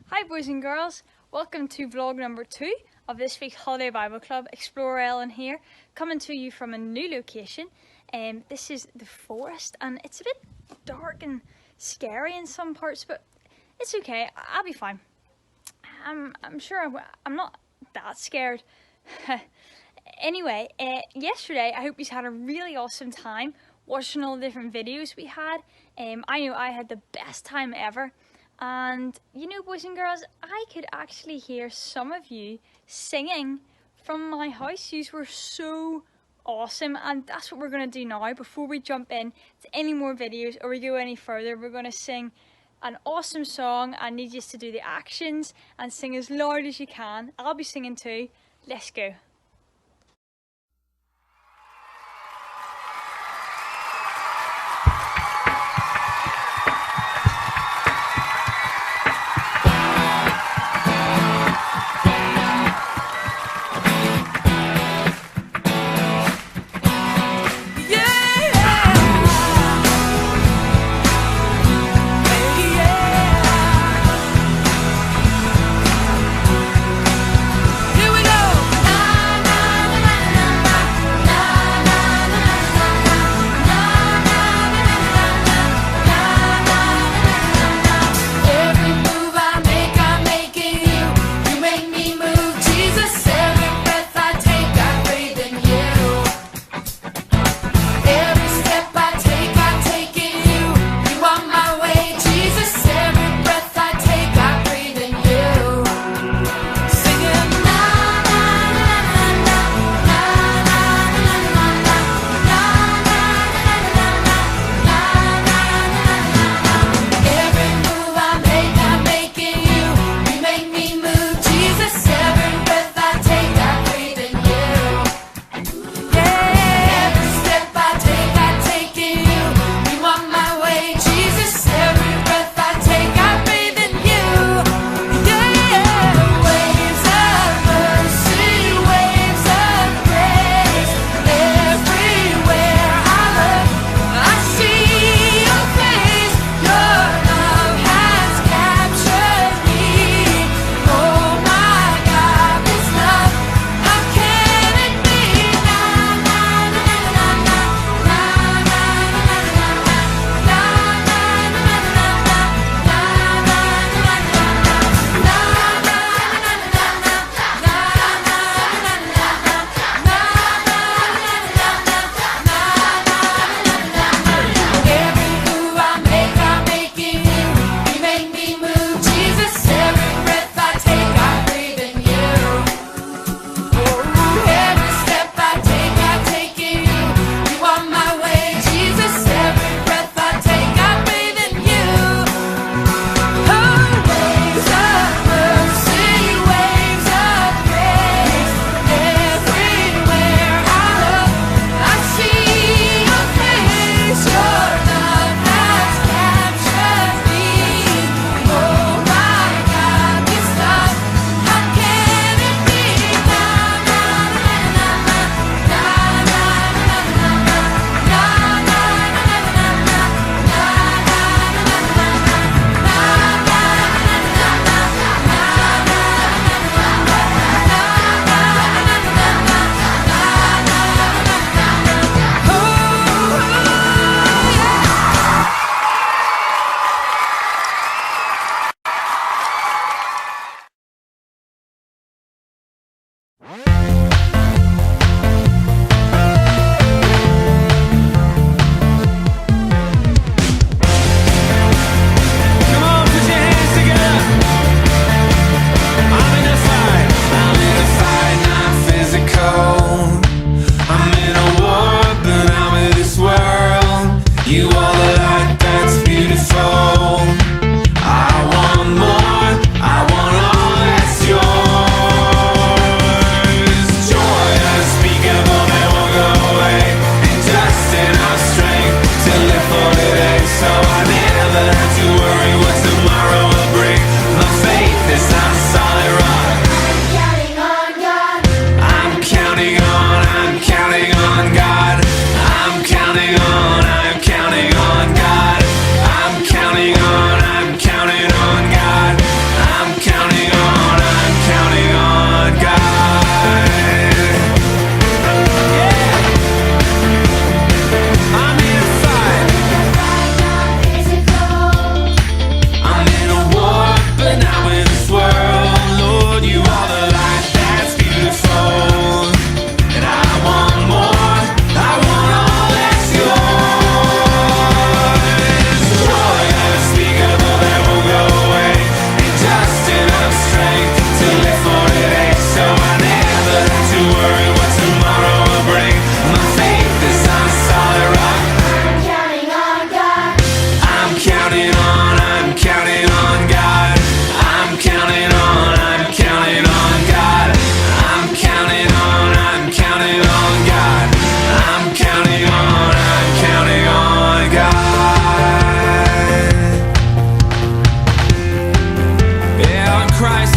Hi boys and girls, welcome to vlog number 2 of this week's Holiday Bible Club. Explorer Ellen here, coming to you from a new location. This is the forest and it's a bit dark and scary in some parts, but it's okay, I'll be fine. I'm sure I'm not that scared. Anyway, yesterday I hope you had a really awesome time watching all the different videos we had. I know I had the best time ever. And you know, boys and girls, I could actually hear some of you singing from my house. You were so awesome, and that's what we're going to do now. Before we jump in to any more videos or we go any further, we're going to sing an awesome song. I need you to do the actions and sing as loud as you can. I'll be singing too. Let's go. Here we go.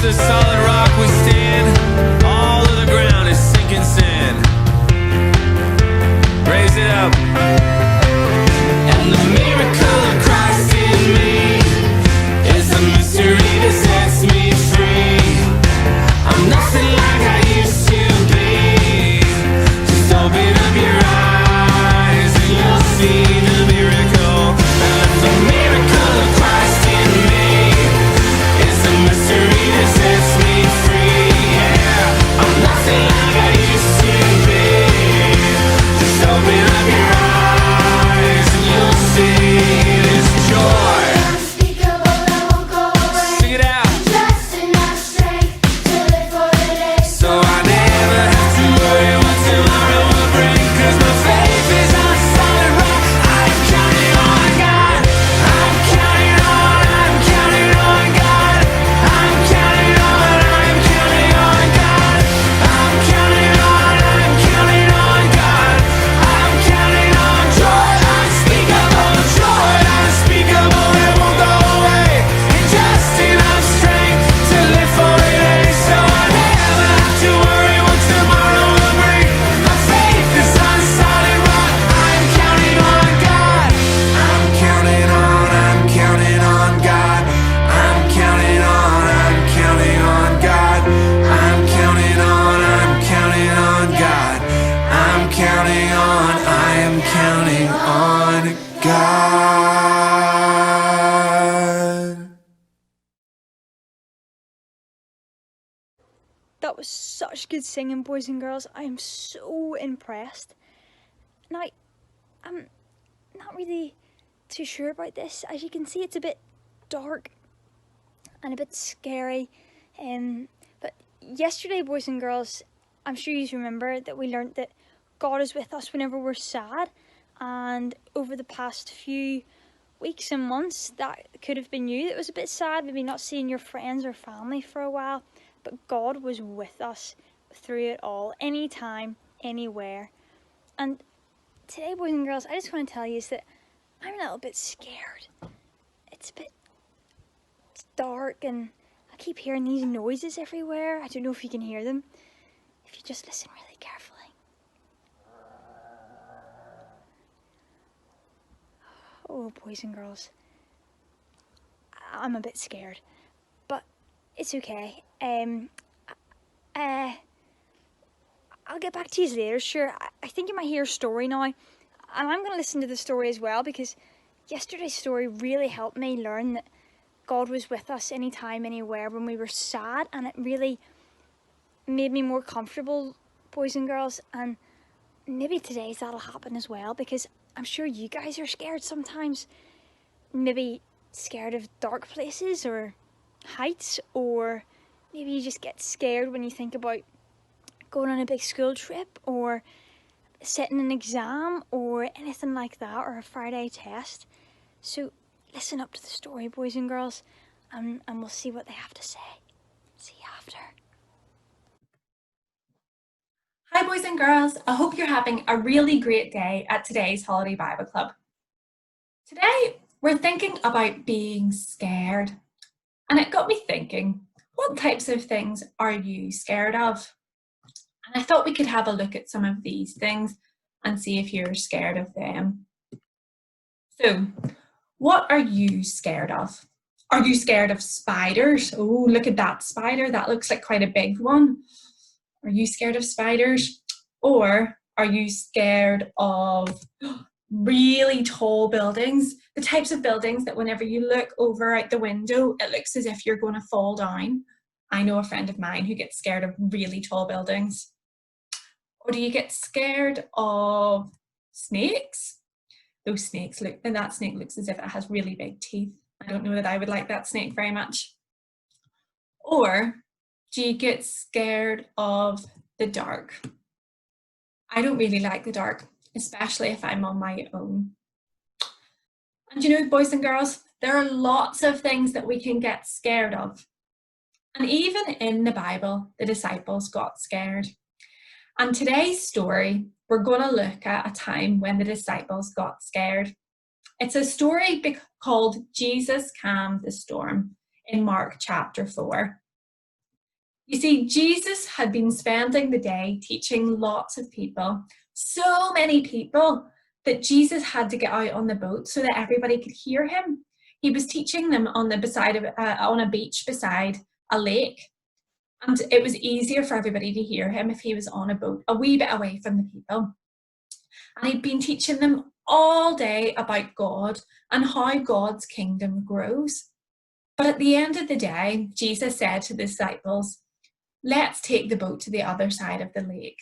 Against the solid rock we stand. All of the ground is sinking sand. Raise it up. And the miracle of Christ in me is the mystery that sets me free. I'm nothing like I used to be. Just open up your eyes and you'll see the miracle. And the miracle of Christ in me is the mystery that sets me free. Yeah, I'm nothing like I used to be. Just open up your eyes and you'll see this joy. Unspeakable that won't go away. Sing it out. Just enough strength to live for the day. So I never have to worry what tomorrow will bring. 'Cause my faith is on solid rock. I'm counting on God. I'm counting on God. I'm counting on God. I'm counting on God. I'm counting on joy, unspeakable that won't go away. And just enough strength to live for the day. So I never have to worry what tomorrow will bring. My faith is on solid rock. I'm counting on God. I'm counting on God. I'm counting on God. I'm counting on God. I am counting on God. That was such good singing, boys and girls. I am so impressed. Now, I'm not really too sure about this. As you can see, it's a bit dark and a bit scary. But yesterday, boys and girls, I'm sure you remember that we learned that God is with us whenever we're sad. And over the past few weeks and months, that could have been you that was a bit sad, maybe not seeing your friends or family for a while. But God was with us through it all, anytime, anywhere. And today, boys and girls, I just want to tell you is that I'm a little bit scared. It's dark and I keep hearing these noises everywhere. I don't know if you can hear them. If you just listen really carefully. Oh, boys and girls, I'm a bit scared, but it's okay. I'll get back to you later, sure. I think you might hear a story now, and I'm going to listen to the story as well, because yesterday's story really helped me learn that God was with us anytime, anywhere when we were sad, and it really made me more comfortable, boys and girls. And maybe today's that'll happen as well, because I'm sure you guys are scared sometimes. Maybe scared of dark places or heights, or maybe you just get scared when you think about going on a big school trip or sitting an exam or anything like that, or a Friday test. So listen up to the story, boys and girls, and we'll see what they have to say. See you after. Hi boys and girls, I hope you're having a really great day at today's Holiday Bible Club. Today we're thinking about being scared, and it got me thinking, what types of things are you scared of? And I thought we could have a look at some of these things and see if you're scared of them. So, what are you scared of? Are you scared of spiders? Oh, look at that spider, that looks like quite a big one. Are you scared of spiders? Or are you scared of really tall buildings? The types of buildings that whenever you look over out the window, it looks as if you're going to fall down. I know a friend of mine who gets scared of really tall buildings. Or do you get scared of snakes? Those snakes look, and that snake looks as if it has really big teeth. I don't know that I would like that snake very much. Or do you get scared of the dark? I don't really like the dark, especially if I'm on my own. And you know, boys and girls, there are lots of things that we can get scared of. And even in the Bible, the disciples got scared. And today's story, we're going to look at a time when the disciples got scared. It's a story called Jesus Calmed the Storm in Mark chapter 4. You see, Jesus had been spending the day teaching lots of people, so many people, that Jesus had to get out on the boat so that everybody could hear him. He was teaching them on a beach beside a lake, and it was easier for everybody to hear him if he was on a boat a wee bit away from the people. And he'd been teaching them all day about God and how God's kingdom grows. But at the end of the day, Jesus said to the disciples, let's take the boat to the other side of the lake.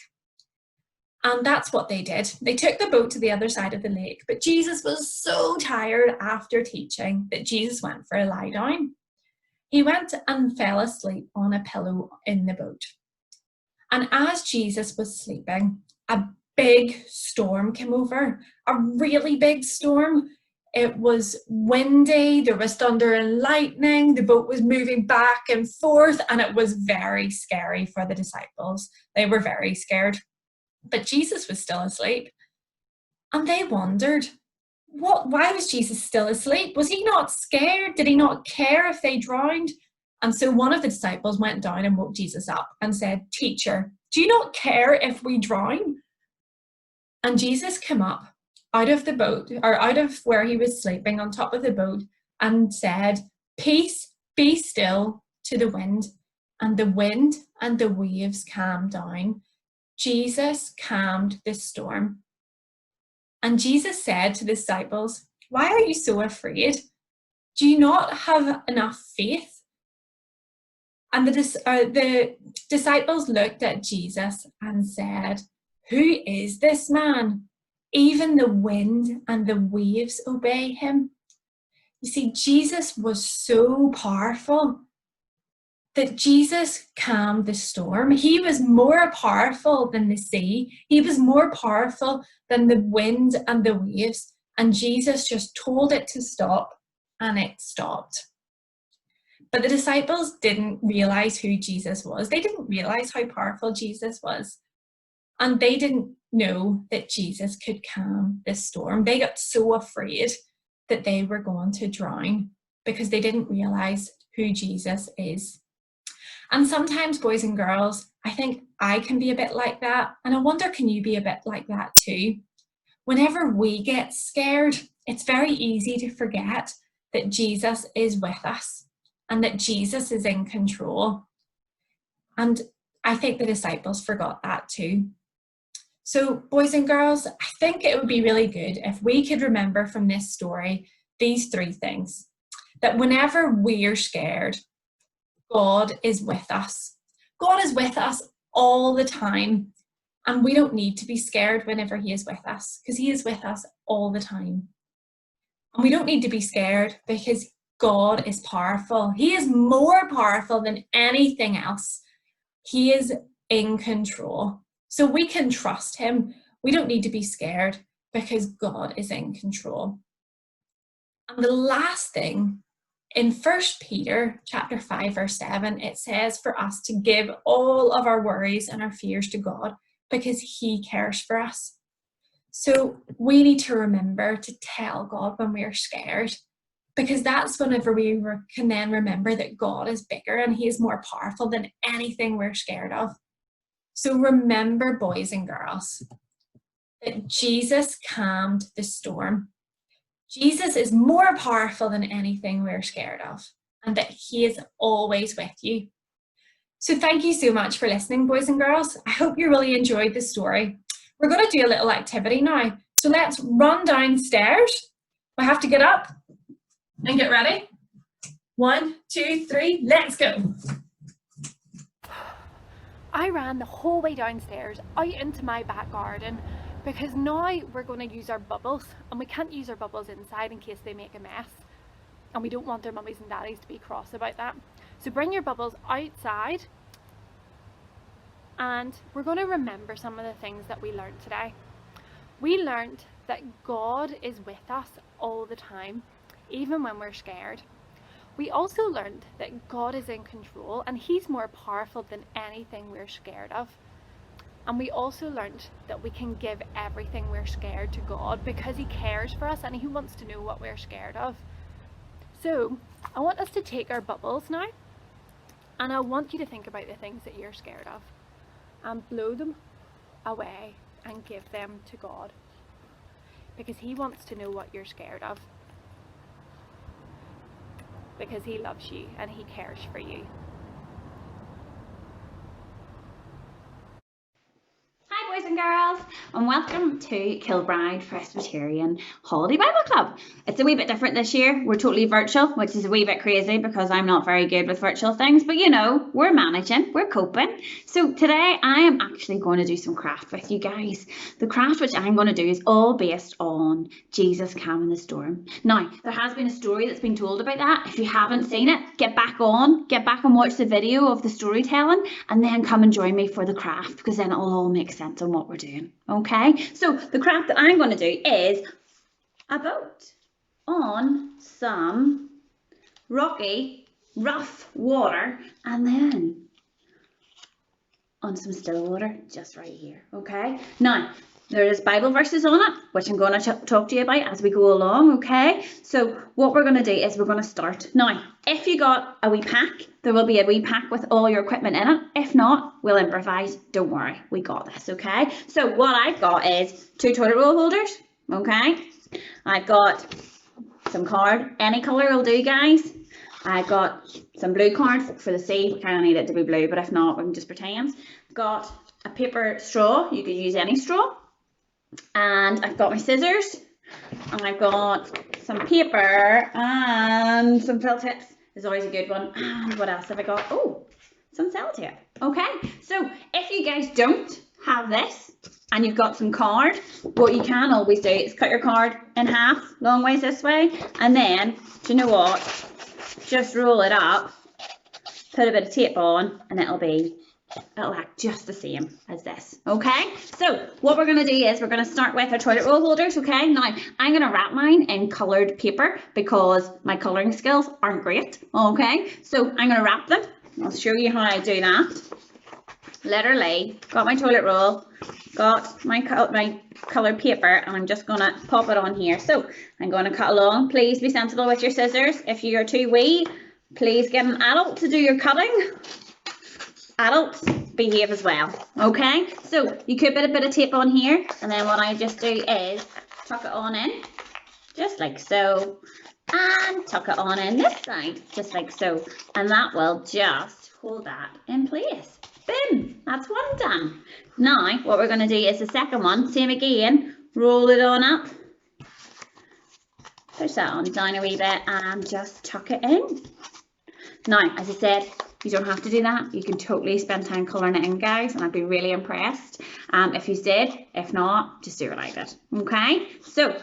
And that's what they did. They took the boat to the other side of the lake, but Jesus was so tired after teaching that Jesus went for a lie down. He went and fell asleep on a pillow in the boat. And as Jesus was sleeping, a big storm came over, a really big storm. It was windy, there was thunder and lightning, the boat was moving back and forth, and it was very scary for the disciples. They were very scared. But Jesus was still asleep. And they wondered, why was Jesus still asleep? Was he not scared? Did he not care if they drowned? And so one of the disciples went down and woke Jesus up and said, Teacher, do you not care if we drown? And Jesus came up out of the boat, or out of where he was sleeping on top of the boat, and said, Peace, be still, to the wind. And the wind and the waves calmed down. Jesus calmed the storm. And Jesus said to the disciples, Why are you so afraid? Do you not have enough faith? And the disciples looked at Jesus and said, Who is this man? Even the wind and the waves obey him. You see, Jesus was so powerful that Jesus calmed the storm. He was more powerful than the sea. He was more powerful than the wind and the waves. And Jesus just told it to stop, and it stopped. But the disciples didn't realize who Jesus was. They didn't realize how powerful Jesus was. And they didn't know that Jesus could calm the storm. They got so afraid that they were going to drown because they didn't realize who Jesus is. And sometimes, boys and girls, I think I can be a bit like that. And I wonder, can you be a bit like that too? Whenever we get scared, it's very easy to forget that Jesus is with us and that Jesus is in control. And I think the disciples forgot that too. So, boys and girls, I think it would be really good if we could remember from this story these three things. That whenever we're scared, God is with us. God is with us all the time. And we don't need to be scared whenever he is with us, because he is with us all the time. And we don't need to be scared because God is powerful. He is more powerful than anything else. He is in control. So we can trust him. We don't need to be scared because God is in control. And the last thing, in 1 Peter chapter 5, verse 7, it says for us to give all of our worries and our fears to God because he cares for us. So we need to remember to tell God when we're scared, because that's whenever we can then remember that God is bigger and he is more powerful than anything we're scared of. So remember, boys and girls, that Jesus calmed the storm. Jesus is more powerful than anything we're scared of, and that he is always with you. So thank you so much for listening, boys and girls. I hope you really enjoyed the story. We're going to do a little activity now. So let's run downstairs. We have to get up and get ready. 1, 2, 3, let's go. I ran the whole way downstairs out into my back garden because now we're going to use our bubbles, and we can't use our bubbles inside in case they make a mess, and we don't want our mummies and daddies to be cross about that. So bring your bubbles outside, and we're going to remember some of the things that we learned today. We learned that God is with us all the time, even when we're scared. We also learned that God is in control and he's more powerful than anything we're scared of. And we also learned that we can give everything we're scared to God because he cares for us and he wants to know what we're scared of. So I want us to take our bubbles now And I want you to think about the things that you're scared of and blow them away and give them to God, because He wants to know what you're scared of, because He loves you and He cares for you. Hi boys and girls, and welcome to Kilbride Presbyterian Holiday Bible Club. It's a wee bit different this year. We're totally virtual, which is a wee bit crazy because I'm not very good with virtual things, but you know, we're managing, we're coping. So today I am actually going to do some craft with you guys. The craft which I'm going to do is all based on Jesus calming the storm. Now, there has been a story that's been told about that. If you haven't seen it, get back and watch the video of the storytelling, and then come and join me for the craft, because then it'll all make sense on what we're doing. Okay, so the craft that I'm going to do is a boat on some rocky, rough water, and then on some still water just right here. Okay, now there's Bible verses on it which I'm going to talk to you about as we go along. Okay, so what we're going to do is we're going to start now. If you got a wee pack, there will be a wee pack with all your equipment in it. If not, we'll improvise. Don't worry, we got this. Okay, so what I've got is 2 toilet roll holders. Okay, I've got some card, any colour will do, guys. I've got some blue card for the sea. We kind of need it to be blue, but if not, we can just pretend. Got a paper straw. You could use any straw. And I've got my scissors. And I've got some paper and some felt tips. Is always a good one. And what else have I got? Oh, some sellotape. Okay, so if you guys don't have this and you've got some card, what you can always do is cut your card in half, long ways this way, and then, do you know what? Just roll it up, put a bit of tape on, and it'll act just the same as this. Okay, so what we're going to do is we're going to start with our toilet roll holders. Okay, now I'm going to wrap mine in coloured paper because my colouring skills aren't great. Okay, so I'm going to wrap them. I'll show you how I do that. Literally, got my toilet roll, got my coloured paper, and I'm just going to pop it on here. So I'm going to cut along. Please be sensible with your scissors. If you're too wee, please get an adult to do your cutting. Adults, behave as well. Okay, so you could put a bit of tape on here, and then what I just do is tuck it on in, just like so, and tuck it on in this side, just like so, and that will just hold that in place. Boom, that's one done. Now, what we're going to do is the second one, same again, roll it on up, push that on down a wee bit, and just tuck it in. Now, as I said, you don't have to do that. You can totally spend time colouring it in, guys, and I'd be really impressed if you did. If not, just do it like that. Okay, so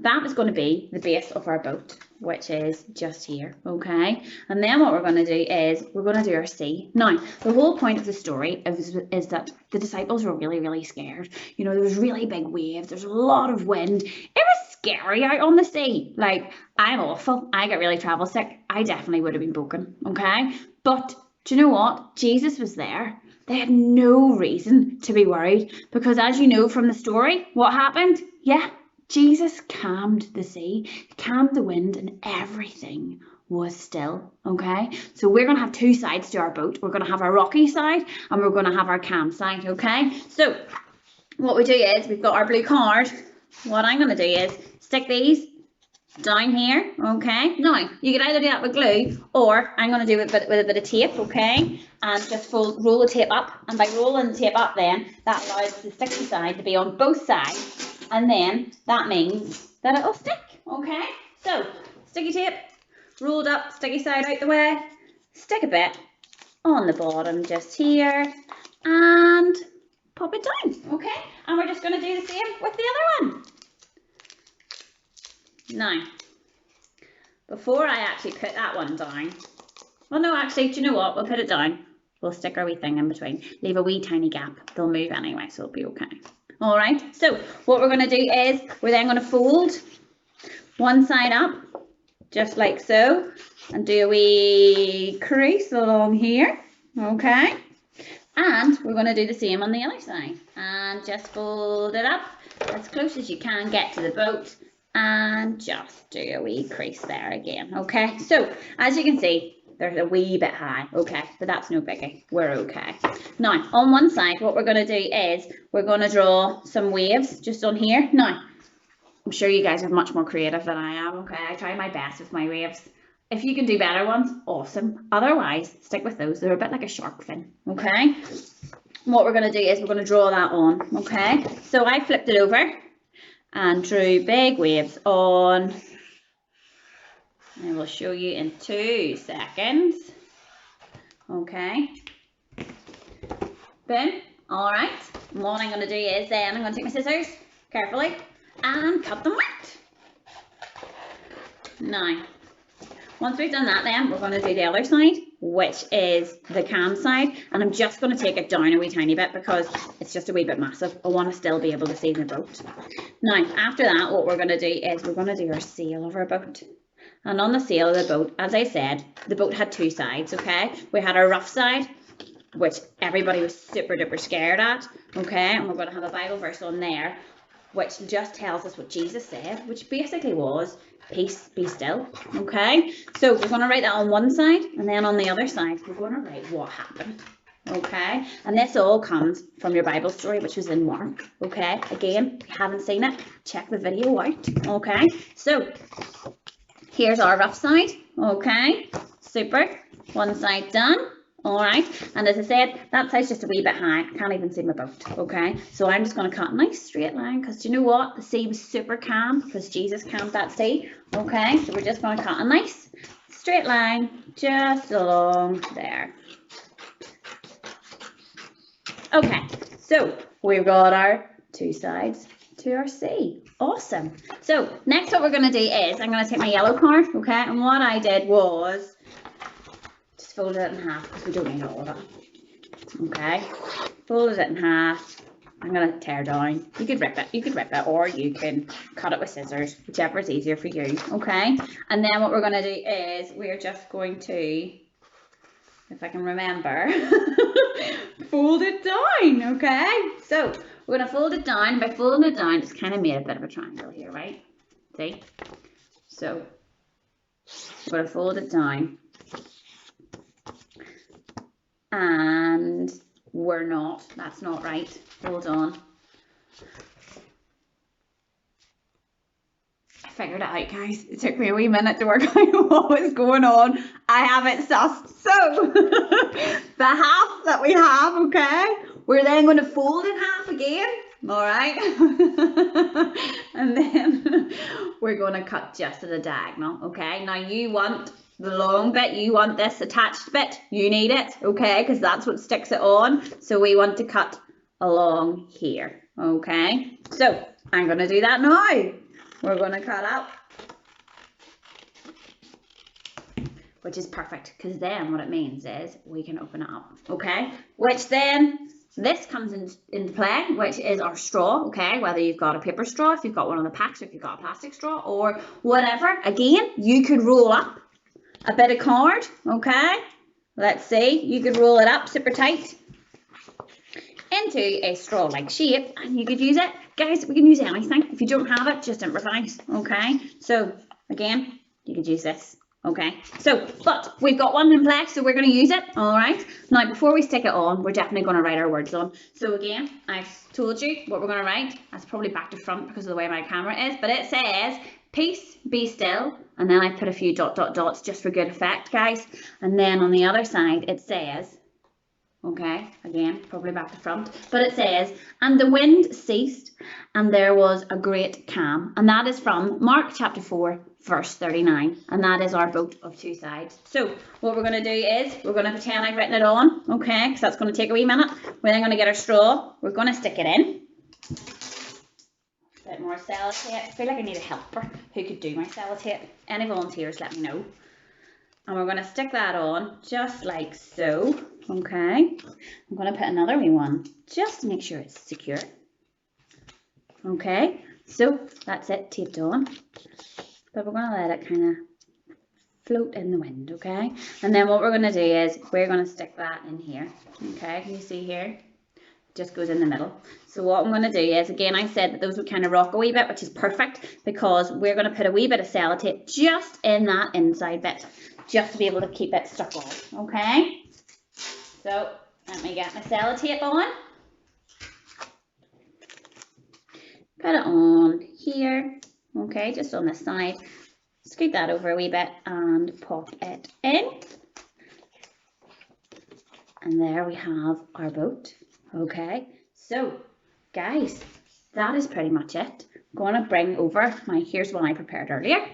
that is going to be the base of our boat, which is just here. Okay, and then what we're going to do is we're going to do our sea. Now, the whole point of the story is that the disciples were really, really scared. You know, there was really big waves. There's a lot of wind. It was scary out on the sea. Like, I'm awful. I get really travel sick. I definitely would have been broken. Okay, but do you know what? Jesus was there. They had no reason to be worried because, as you know from the story, what happened? Yeah, Jesus calmed the sea, calmed the wind, and everything was still. Okay, so we're going to have 2 sides to our boat. We're going to have our rocky side and we're going to have our calm side. Okay, so what we do is we've got our blue card. What I'm going to do is stick these down here. Okay, now you can either do that with glue, or I'm going to do it with a bit of tape. Okay, and just roll the tape up, and by rolling the tape up, then that allows the sticky side to be on both sides, and then that means that it'll stick. Okay, so sticky tape rolled up, sticky side out the way, stick a bit on the bottom just here, and pop it down. Okay, and we're just going to do the same with the other one. Now, before I actually put that one down, well, no, actually, do you know what? We'll put it down. We'll stick our wee thing in between. Leave a wee tiny gap. They'll move anyway, so it'll be okay. All right, so what we're going to do is we're then going to fold one side up, just like so, and do a wee crease along here. Okay, and we're going to do the same on the other side. And just fold it up as close as you can get to the boat. And just do a wee crease there again. Okay, so as you can see, they're a wee bit high, okay, but that's no biggie, we're okay. Now, on one side, what we're going to do is we're going to draw some waves just on here. Now, I'm sure you guys are much more creative than I am, okay? I try my best with my waves. If you can do better ones, awesome. Otherwise, stick with those. They're a bit like a shark fin, okay? What we're going to do is we're going to draw that on, okay? So I flipped it over and drew big waves on. I will show you in 2 seconds. Okay. Boom. All right. And what I'm going to do is then I'm going to take my scissors carefully and cut them out. Now, once we've done that, then we're going to do the other side, which is the cam side, and I'm just going to take it down a wee tiny bit because it's just a wee bit massive. I want to still be able to see the boat. Now, after that, what we're going to do is we're going to do our sail of our boat. And on the sail of the boat, as I said, the boat had 2 sides, okay? We had our rough side, which everybody was super duper scared at, okay? And we're going to have a Bible verse on there, which just tells us what Jesus said, which basically was, peace, be still, okay? So we're going to write that on one side, and then on the other side, we're going to write what happened, okay? And this all comes from your Bible story, which was in Mark, okay? Again, if you haven't seen it, check the video out, okay? So, here's our rough side, okay, super, one side done, all right, and as I said, that side's just a wee bit high, I can't even see my boat, okay, so I'm just going to cut a nice straight line, because do you know what, the sea was super calm, because Jesus calmed that sea, okay, so we're just going to cut a nice straight line, just along there. Okay, so we've got our 2 sides to our sea. Awesome. So next what we're going to do is I'm going to take my yellow card, okay, and what I did was just fold it in half because we don't need all of it, okay, fold it in half. I'm going to tear down. You could rip it or you can cut it with scissors, whichever is easier for you, okay, and then what we're going to do is we're just going to, if I can remember, fold it down, okay, so we're going to fold it down. By folding it down, it's kind of made a bit of a triangle here, right? See? So, we're going to fold it down. And we're not. That's not right. Hold on. I figured it out, guys. It took me a wee minute to work out what was going on. I have it sussed. So, the half that we have, okay? We're then going to fold in half again, all right? And then we're going to cut just at a diagonal, okay? Now you want the long bit, you want this attached bit, you need it, okay? Because that's what sticks it on. So we want to cut along here, okay? So I'm going to do that now. We're going to cut up, which is perfect because then what it means is we can open it up, okay? Which then this comes into play, which is our straw, okay? Whether you've got a paper straw, if you've got one of the packs, or if you've got a plastic straw, or whatever. Again, you could roll up a bit of card, okay? Let's see, you could roll it up super tight into a straw-like shape, and you could use it. Guys, we can use anything. If you don't have it, just improvise, okay? So, again, you could use this. Okay, so, but we've got one in place, so we're going to use it, all right? Now, before we stick it on, we're definitely going to write our words on. So again, I've told you what we're going to write. That's probably back to front because of the way my camera is, but it says, peace, be still, and then I put a few ... dots just for good effect, guys. And then on the other side, it says, okay, again, probably back to front, but it says, and the wind ceased, and there was a great calm. And that is from Mark chapter 4, verse 39, and that is our boat of 2 sides. So what we're going to do is we're going to pretend I've written it on, okay, because that's going to take a wee minute. We're then going to get our straw, we're going to stick it in. A bit more sellotape. I feel like I need a helper who could do my sellotape. Any volunteers, let me know. And we're going to stick that on just like so, okay. I'm going to put another wee one just to make sure it's secure. Okay, so that's it, taped on. But we're going to let it kind of float in the wind, okay? And then what we're going to do is we're going to stick that in here, okay? Can you see here? It just goes in the middle. So what I'm going to do is, again, I said that those would kind of rock a wee bit, which is perfect because we're going to put a wee bit of sellotape just in that inside bit, just to be able to keep it stuck on, okay? So let me get my sellotape on. Put it on here, okay, just on this side. Scoot that over a wee bit and pop it in. And there we have our boat, okay? So, guys, that is pretty much it. I'm going to bring over here's one I prepared earlier.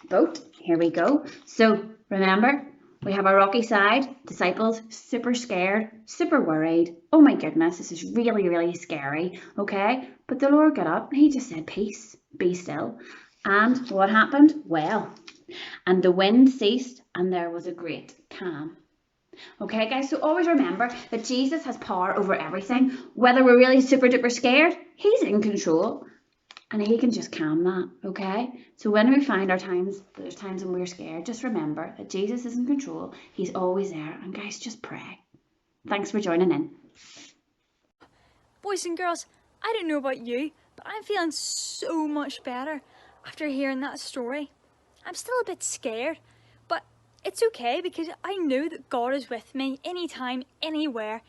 Boat, here we go. So, remember, we have our rocky side, disciples, super scared, super worried. Oh my goodness, this is really, really scary, okay? But the Lord got up and he just said, peace, be still. And what happened? Well, and the wind ceased and there was a great calm. Okay, guys, so always remember that Jesus has power over everything. Whether we're really super duper scared, he's in control and he can just calm that, okay? So when we find there's times when we're scared, just remember that Jesus is in control. He's always there. And guys, just pray. Thanks for joining in. Boys and girls, I don't know about you, but I'm feeling so much better after hearing that story. I'm still a bit scared, but it's okay because I know that God is with me anytime, anywhere.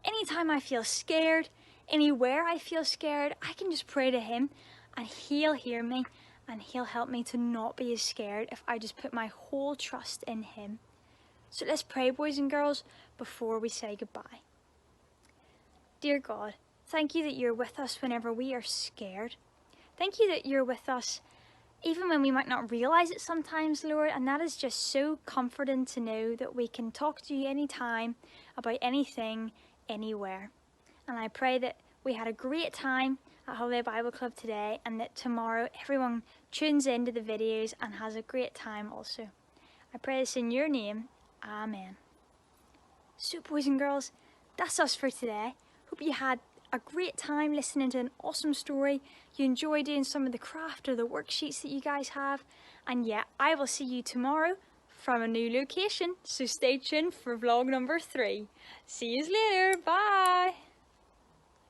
Anytime I feel scared, anywhere I feel scared, I can just pray to him and he'll hear me and he'll help me to not be as scared if I just put my whole trust in him. So let's pray, boys and girls, before we say goodbye. Dear God, thank you that you're with us whenever we are scared. Thank you that you're with us even when we might not realize it sometimes, Lord, and that is just so comforting to know that we can talk to you anytime about anything, anywhere. And I pray that we had a great time at Holiday Bible Club today and that tomorrow everyone tunes into the videos and has a great time also. I pray this in your name. Amen. So boys and girls, that's us for today. Hope you had a great time listening to an awesome story. You enjoy doing some of the craft or the worksheets that you guys have. And yeah, I will see you tomorrow from a new location. So stay tuned for vlog number 3. See you later. Bye.